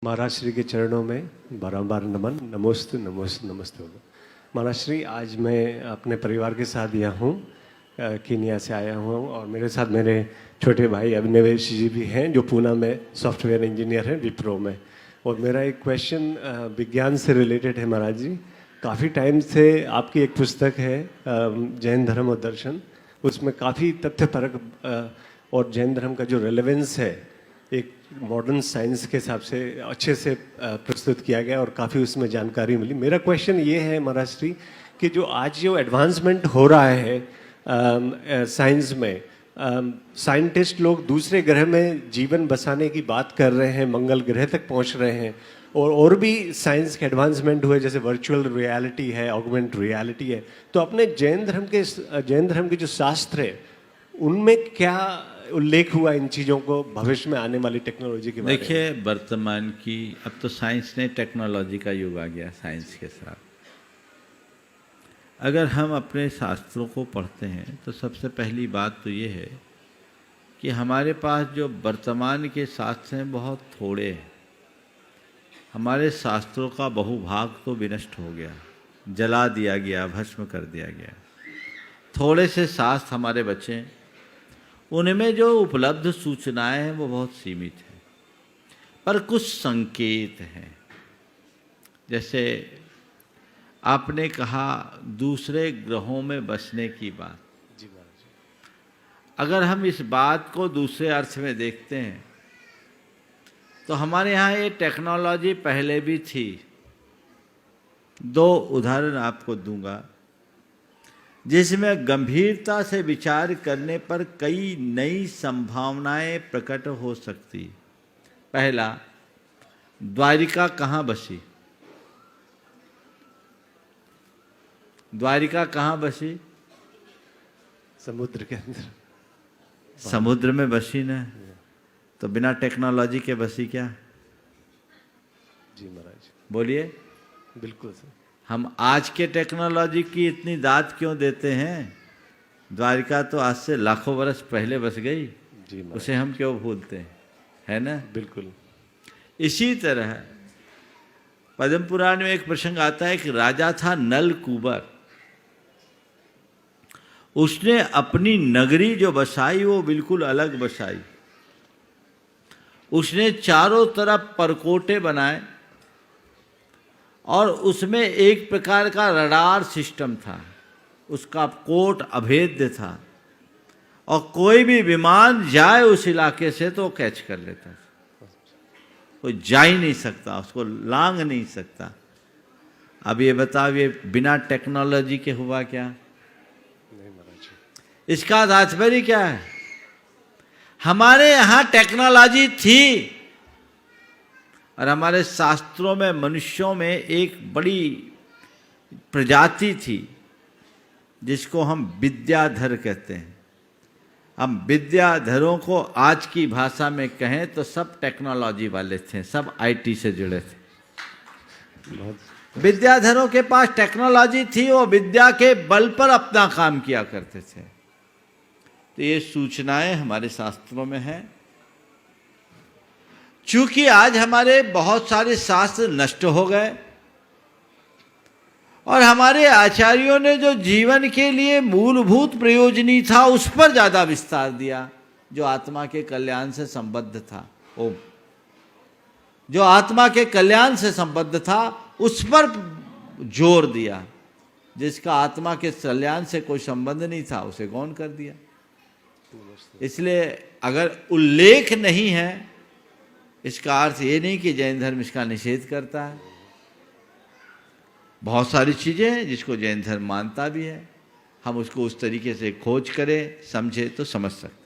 महाराज श्री के चरणों में बारंबार नमन। नमोस्तु नमोस्तु नमस्ते। महाराज श्री, आज मैं अपने परिवार के साथ यहाँ हूँ, कीनिया से आया हूँ और मेरे साथ मेरे छोटे भाई अभिनवेश जी भी हैं जो पूना में सॉफ्टवेयर इंजीनियर हैं विप्रो में। और मेरा एक क्वेश्चन विज्ञान से रिलेटेड है महाराज जी। काफ़ी टाइम से आपकी एक पुस्तक है जैन धर्म और दर्शन, उसमें काफ़ी तथ्यपरक और जैन धर्म का जो रेलेवेंस है एक मॉडर्न साइंस के हिसाब से अच्छे से प्रस्तुत किया गया और काफ़ी उसमें जानकारी मिली। मेरा क्वेश्चन ये है महाराज श्री कि जो आज जो एडवांसमेंट हो रहा है साइंस में, साइंटिस्ट लोग दूसरे ग्रह में जीवन बसाने की बात कर रहे हैं, मंगल ग्रह तक पहुंच रहे हैं और भी साइंस के एडवांसमेंट हुए, जैसे वर्चुअल रियलिटी है, ऑगमेंट रियलिटी है। तो अपने जैन धर्म के जो शास्त्र है उनमें क्या उल्लेख हुआ इन चीज़ों को भविष्य में आने वाली टेक्नोलॉजी के बारे में? देखिए, वर्तमान की अब तो साइंस ने टेक्नोलॉजी का युग आ गया साइंस के साथ। अगर हम अपने शास्त्रों को पढ़ते हैं तो सबसे पहली बात तो ये है कि हमारे पास जो वर्तमान के शास्त्र हैं बहुत थोड़े हैं। हमारे शास्त्रों का बहुभाग तो विनष्ट हो गया, जला दिया गया, भस्म कर दिया गया। थोड़े से शास्त्र हमारे बचे हैं, उनमें जो उपलब्ध सूचनाएं हैं वो बहुत सीमित हैं, पर कुछ संकेत हैं। जैसे आपने कहा दूसरे ग्रहों में बसने की बात, जी महाराज। अगर हम इस बात को दूसरे अर्थ में देखते हैं तो हमारे यहाँ ये टेक्नोलॉजी पहले भी थी। दो उदाहरण आपको दूंगा जिसमें गंभीरता से विचार करने पर कई नई संभावनाएं प्रकट हो सकती। पहला, द्वारिका कहाँ बसी? द्वारिका कहाँ बसी? समुद्र के अंदर। समुद्र में बसी ना, तो बिना टेक्नोलॉजी के बसी क्या? जी महाराज, बोलिए। बिल्कुल सर। हम आज के टेक्नोलॉजी की इतनी दाद क्यों देते हैं? द्वारिका तो आज से लाखों वर्ष पहले बस गई, जी महाराज, उसे हम क्यों भूलते हैं, है ना? बिल्कुल। इसी तरह पद्म पुराण में एक प्रसंग आता है कि राजा था नल कुबर। उसने अपनी नगरी जो बसाई वो बिल्कुल अलग बसाई। उसने चारों तरफ परकोटे बनाए और उसमें एक प्रकार का रडार सिस्टम था। उसका कोट अभेद्य था और कोई भी विमान जाए उस इलाके से तो कैच कर लेता था। कोई जा ही नहीं सकता, उसको लांघ नहीं सकता। अब ये बताओ, ये बिना टेक्नोलॉजी के हुआ क्या? नहीं महाराज। इसका तात्पर्य क्या है? हमारे यहाँ टेक्नोलॉजी थी और हमारे शास्त्रों में मनुष्यों में एक बड़ी प्रजाति थी जिसको हम विद्याधर कहते हैं। हम विद्याधरों को आज की भाषा में कहें तो सब टेक्नोलॉजी वाले थे, सब आईटी से जुड़े थे। विद्याधरों के पास टेक्नोलॉजी थी, वो विद्या के बल पर अपना काम किया करते थे। तो ये सूचनाएं हमारे शास्त्रों में हैं। चूंकि आज हमारे बहुत सारे शास्त्र नष्ट हो गए और हमारे आचार्यों ने जो जीवन के लिए मूलभूत प्रयोजनी था उस पर ज्यादा विस्तार दिया, जो आत्मा के कल्याण से संबद्ध था। ओम, जो आत्मा के कल्याण से संबद्ध था उस पर जोर दिया। जिसका आत्मा के कल्याण से कोई संबंध नहीं था उसे गौण कर दिया। इसलिए अगर उल्लेख नहीं है, इसका अर्थ ये नहीं कि जैन धर्म इसका निषेध करता है। बहुत सारी चीज़ें हैं जिसको जैन धर्म मानता भी है। हम उसको उस तरीके से खोज करें, समझे तो समझ सकते हैं।